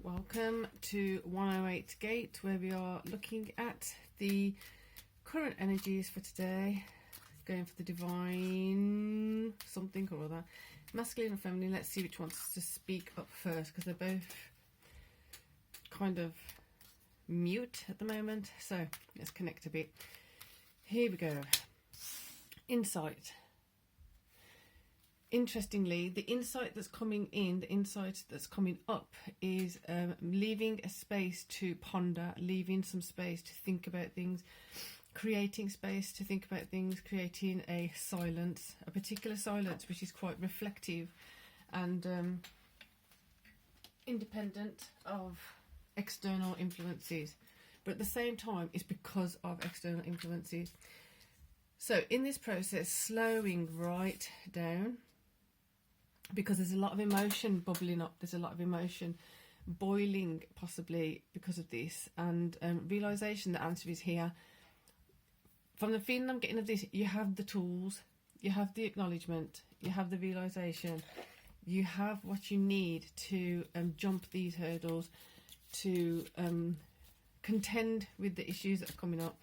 welcome to 108 Gate, where we are looking at the current energies for today, going for the divine something or other, masculine or feminine. Let's see which wants to speak up first, because they're both kind of mute at the moment. So let's connect a bit. Here we go. Insight. Interestingly, the insight that's coming in, the insight that's coming up is leaving a space to ponder, leaving some space to think about things, creating space to think about things, creating a silence, a particular silence which is quite reflective and independent of external influences, but at the same time it's because of external influences. So in this process, slowing right down, because there's a lot of emotion bubbling up, there's a lot of emotion boiling possibly because of this, and realization, the answer is here. From the feeling I'm getting of this, you have the tools, you have the acknowledgement, you have the realization, you have what you need to jump these hurdles, to contend with the issues that are coming up.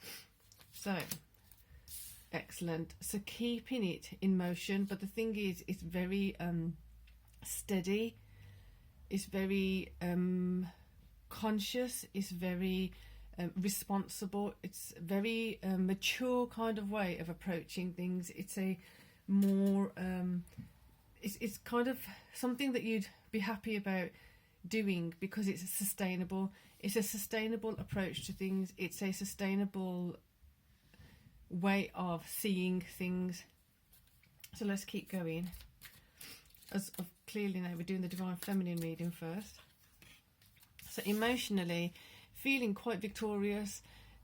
So excellent. So keeping it in motion, but the thing is, it's very steady, it's very conscious, it's very responsible, it's very mature kind of way of approaching things. It's a more it's kind of something that you'd be happy about doing, because it's sustainable. It's a sustainable approach to things, it's a sustainable way of seeing things. So let's keep going. As of clearly now, we're doing the divine feminine reading first. So emotionally feeling quite victorious,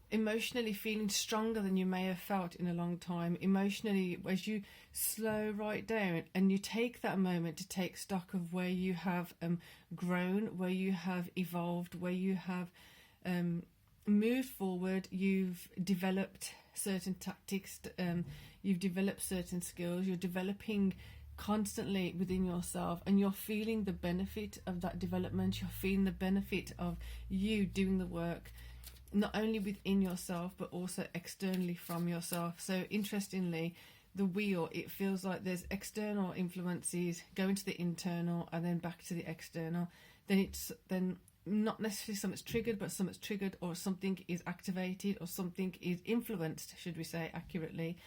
emotionally feeling stronger than you may have felt in a long time. Emotionally, as you slow right down and you take that moment to take stock of where you have grown, where you have evolved, where you have moved forward, you've developed certain tactics, you've developed certain skills, you're developing constantly within yourself, and you're feeling the benefit of that development. You're feeling the benefit of you doing the work, not only within yourself but also externally from yourself. So interestingly, the wheel, it feels like there's external influences going to the internal and then back to the external. Then not necessarily something's triggered, but something's triggered, or something is activated, or something is influenced, should we say accurately.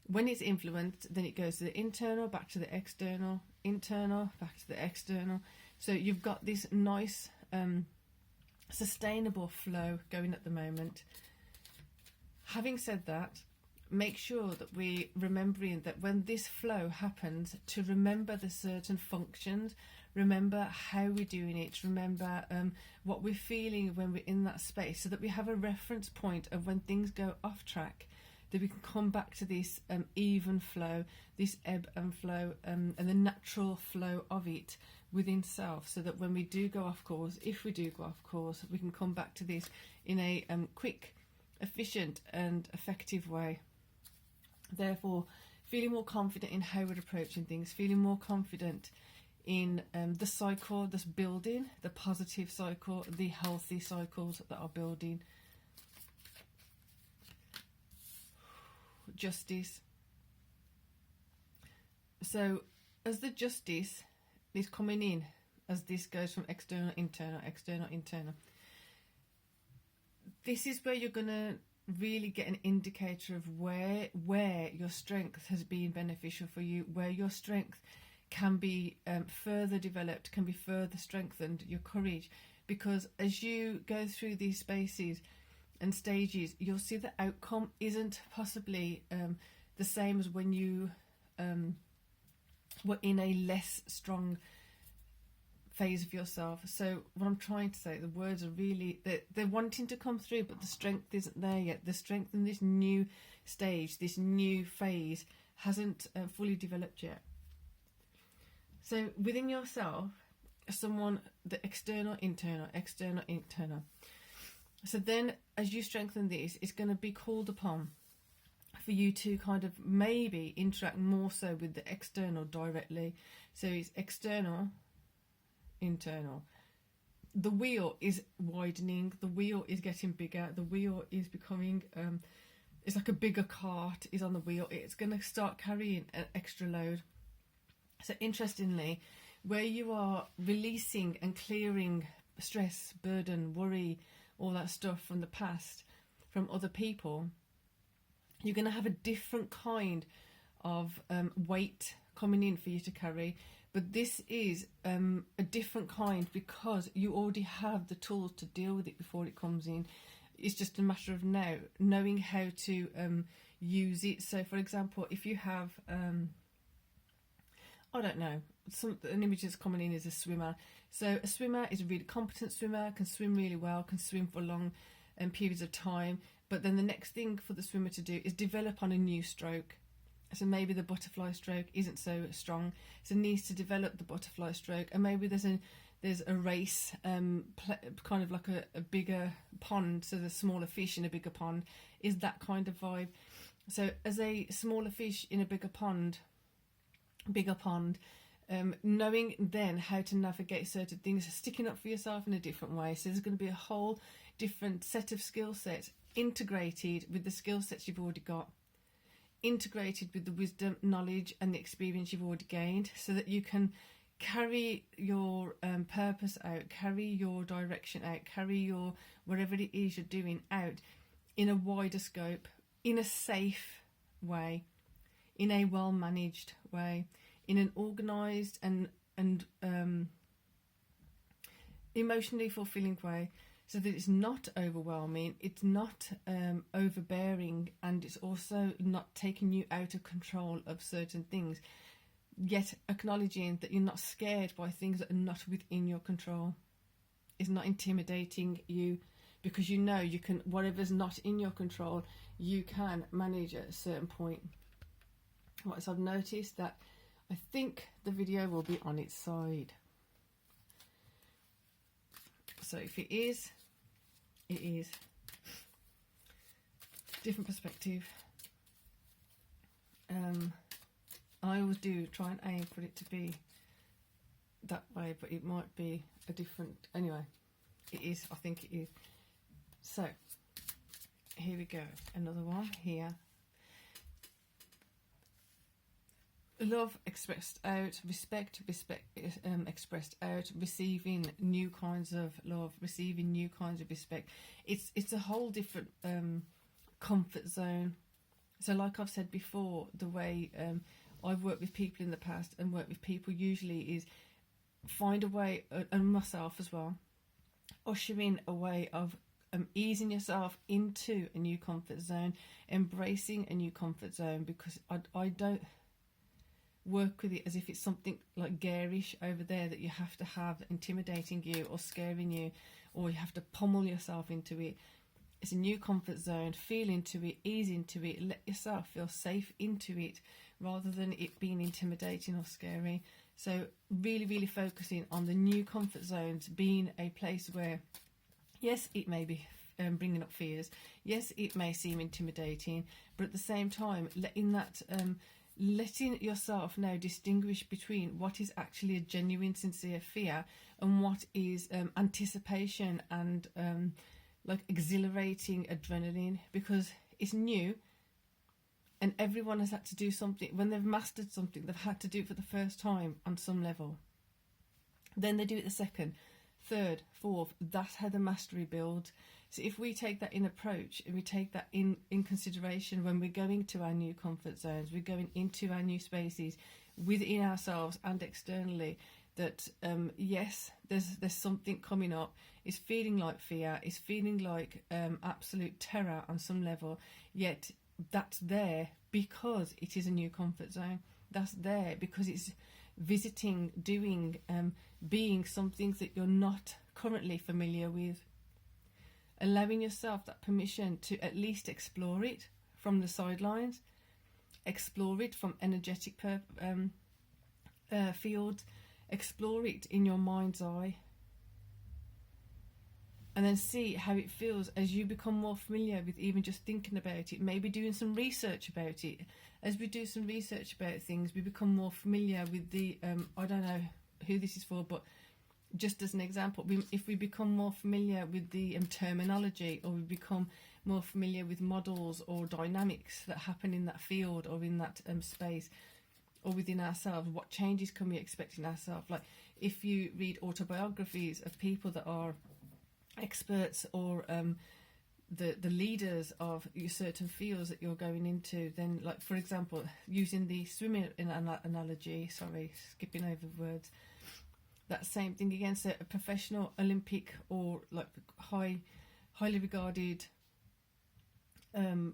When it's influenced, then it goes to the internal, back to the external, internal, back to the external. So you've got this nice sustainable flow going at the moment. Having said that, make sure that we're remembering that when this flow happens, to remember the certain functions, remember how we're doing it, remember what we're feeling when we're in that space, so that we have a reference point of when things go off track, that we can come back to this even flow, this ebb and flow, and the natural flow of it within self, so that when we do go off course, if we do go off course, we can come back to this in a quick, efficient and effective way. Therefore, feeling more confident in how we're approaching things, feeling more confident in the cycle that's building, the positive cycle, the healthy cycles that are building. Justice. So as the justice is coming in, as this goes from external, internal, external, internal, this is where you're going to really get an indicator of where your strength has been beneficial for you, where your strength can be further developed, can be further strengthened, your courage. Because as you go through these spaces and stages, you'll see the outcome isn't possibly the same as when you were in a less strong phase of yourself. So what I'm trying to say, the words are really, they're wanting to come through, but the strength isn't there yet. The strength in this new stage, this new phase, hasn't fully developed yet. So within yourself, someone, the external, internal, external, internal. So then as you strengthen this, it's going to be called upon for you to kind of maybe interact more so with the external directly. So it's external, internal, the wheel is widening, the wheel is getting bigger, the wheel is becoming it's like a bigger cart is on the wheel. It's going to start carrying an extra load. So interestingly, where you are releasing and clearing stress, burden, worry, all that stuff from the past, from other people, you're going to have a different kind of weight coming in for you to carry. But this is a different kind because you already have the tools to deal with it before it comes in. It's just a matter of now knowing how to use it. So, for example, if you have, I don't know, an image that's coming in is a swimmer. So a swimmer is a really competent swimmer, can swim really well, can swim for long periods of time. But then the next thing for the swimmer to do is develop on a new stroke. So maybe the butterfly stroke isn't so strong, so it needs to develop the butterfly stroke. And maybe there's a race, kind of like a bigger pond, so the smaller fish in a bigger pond is that kind of vibe. So as a smaller fish in a bigger pond, knowing then how to navigate certain things, sticking up for yourself in a different way. So there's going to be a whole different set of skill sets integrated with the skill sets you've already got, integrated with the wisdom, knowledge and the experience you've already gained, so that you can carry your purpose out, carry your direction out, carry your whatever it is you're doing out in a wider scope, in a safe way, in a well managed way, in an organised and emotionally fulfilling way, so that it's not overwhelming, it's not overbearing, and it's also not taking you out of control of certain things, yet acknowledging that you're not scared by things that are not within your control. It's not intimidating you, because you know you can, whatever's not in your control, you can manage at a certain point. What I've noticed that I think the video will be on its side. So if it is, it is. Different perspective. I always do try and aim for it to be that way, but it might be a different, anyway, it is, I think it is. So, here we go, another one here. Love expressed out, respect expressed out, receiving new kinds of love, receiving new kinds of respect. It's a whole different comfort zone. So like I've said before, the way I've worked with people in the past and worked with people usually is find a way, and myself as well, ushering a way of easing yourself into a new comfort zone, embracing a new comfort zone, because I don't work with it as if it's something like garish over there that you have to have intimidating you or scaring you, or you have to pummel yourself into it. It's a new comfort zone. Feel into it, ease into it, let yourself feel safe into it, rather than it being intimidating or scary. So really, really focusing on the new comfort zones being a place where, yes, it may be bringing up fears, yes, it may seem intimidating, but at the same time letting that letting yourself now distinguish between what is actually a genuine, sincere fear and what is anticipation and like exhilarating adrenaline, because it's new and everyone has had to do something. When they've mastered something, they've had to do it for the first time on some level. Then they do it the second, third, fourth. That's how the mastery builds. So if we take that in approach and we take that in consideration when we're going to our new comfort zones, we're going into our new spaces within ourselves and externally, that yes, there's something coming up. It's feeling like fear. It's feeling like absolute terror on some level. Yet that's there because it is a new comfort zone. That's there because it's visiting, doing, being some things that you're not currently familiar with. Allowing yourself that permission to at least explore it from the sidelines, explore it from energetic fields, explore it in your mind's eye, and then see how it feels as you become more familiar with even just thinking about it, maybe doing some research about it. As we do some research about things, we become more familiar with the, I don't know who this is for, but just as an example, if we become more familiar with the terminology, or we become more familiar with models or dynamics that happen in that field or in that space or within ourselves, what changes can we expect in ourselves? Like if you read autobiographies of people that are experts or the leaders of certain fields that you're going into, then, like, for example, using the swimming analogy, sorry, skipping over words, that same thing again. So a professional Olympic or like highly regarded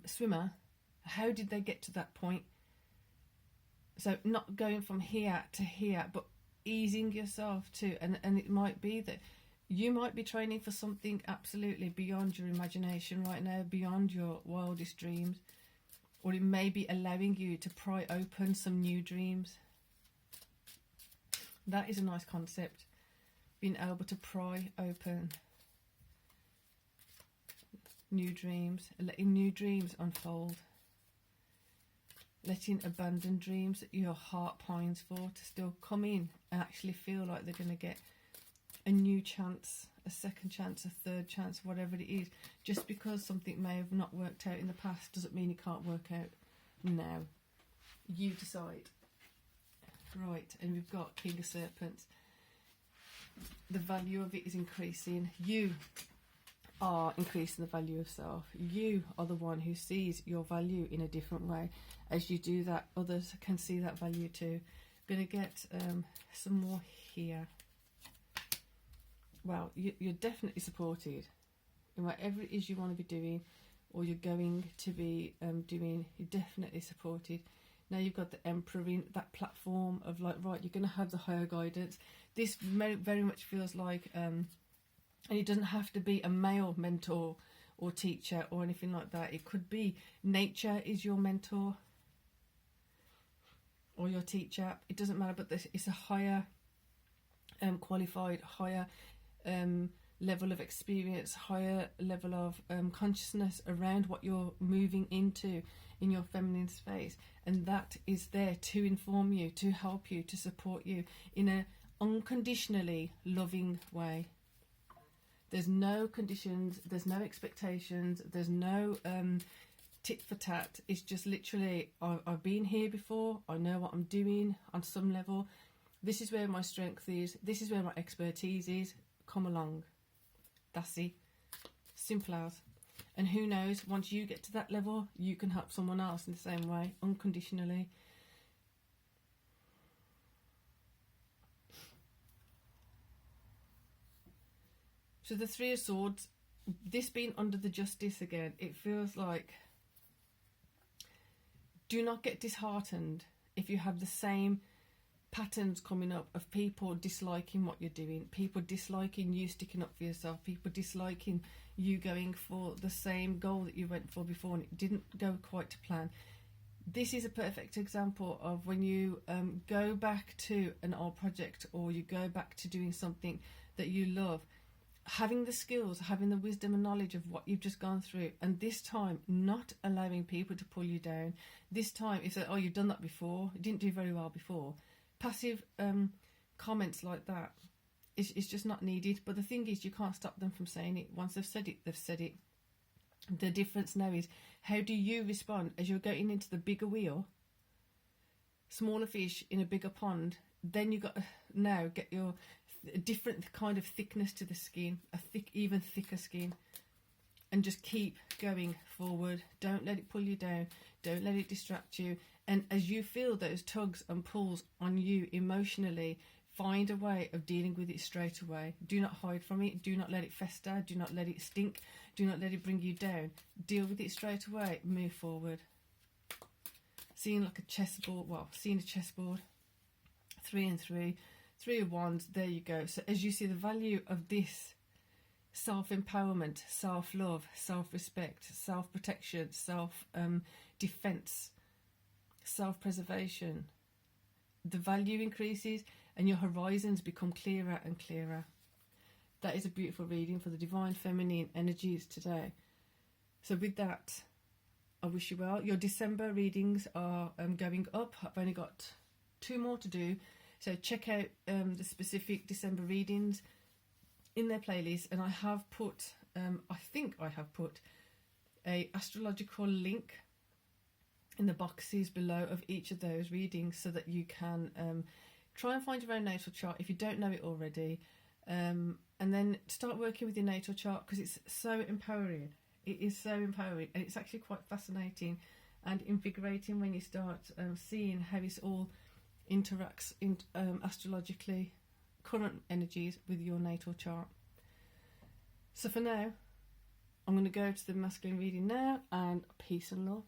swimmer, how did they get to that point? So not going from here to here, but easing yourself to, and it might be that you might be training for something absolutely beyond your imagination right now, beyond your wildest dreams, or it may be allowing you to pry open some new dreams. That is a nice concept, being able to pry open new dreams, letting new dreams unfold, letting abandoned dreams that your heart pines for to still come in and actually feel like they're going to get a new chance, a second chance, a third chance, whatever it is. Just because something may have not worked out in the past doesn't mean it can't work out now. You decide. Right, and we've got King of Serpents. The value of it is increasing. You are increasing the value of self. You are the one who sees your value in a different way. As you do that, others can see that value too. I'm going to get some more here. Well, you're definitely supported in whatever it is you want to be doing, or you're going to be doing. You're definitely supported. Now you've got the Emperor in that platform of like, right, you're going to have the higher guidance. This very much feels like, and it doesn't have to be a male mentor or teacher or anything like that. It could be nature is your mentor or your teacher. It doesn't matter, but it's a higher qualified, higher level of experience, higher level of consciousness around what you're moving into in your feminine space, and that is there to inform you, to help you, to support you in a unconditionally loving way. There's no conditions, there's no expectations, there's no tit for tat. It's just literally, I've been here before, I know what I'm doing on some level, this is where my strength is, this is where my expertise is, come along. That's it. Simple as. And who knows, once you get to that level, you can help someone else in the same way, unconditionally. So the Three of Swords, this being under the Justice again, it feels like, do not get disheartened if you have the same patterns coming up of people disliking what you're doing, people disliking you sticking up for yourself, people disliking you going for the same goal that you went for before and it didn't go quite to plan. This is a perfect example of when you go back to an old project, or you go back to doing something that you love, having the skills, having the wisdom and knowledge of what you've just gone through, and this time not allowing people to pull you down. This time if they, oh, you've done that before, you didn't do very well before. Passive comments like that is just not needed. But the thing is, you can't stop them from saying it. Once they've said it, they've said it. The difference now is, how do you respond as you're going into the bigger wheel? Smaller fish in a bigger pond. Then you got to now get your different kind of thickness to the skin, a thick, even thicker skin, and just keep going forward. Don't let it pull you down. Don't let it distract you. And as you feel those tugs and pulls on you emotionally, find a way of dealing with it straight away. Do not hide from it. Do not let it fester. Do not let it stink. Do not let it bring you down. Deal with it straight away. Move forward. Seeing like a chessboard. Well, seeing a chessboard. 3 and 3. 3 of Wands. There you go. So as you see the value of this self-empowerment, self-love, self-respect, self-protection, self-defense, self-preservation, the value increases and your horizons become clearer and clearer. That is a beautiful reading for the divine feminine energies today. So with that, I wish you well. Your December readings are going up. I've only got 2 more to do. So check out the specific December readings in their playlist, and I have put, I think I have put a astrological link in the boxes below of each of those readings, so that you can try and find your own natal chart if you don't know it already, and then start working with your natal chart, because it's so empowering. It is so empowering, and it's actually quite fascinating and invigorating when you start seeing how it all interacts astrologically, current energies with your natal chart. So for now, I'm going to go to the masculine reading now, and peace and love.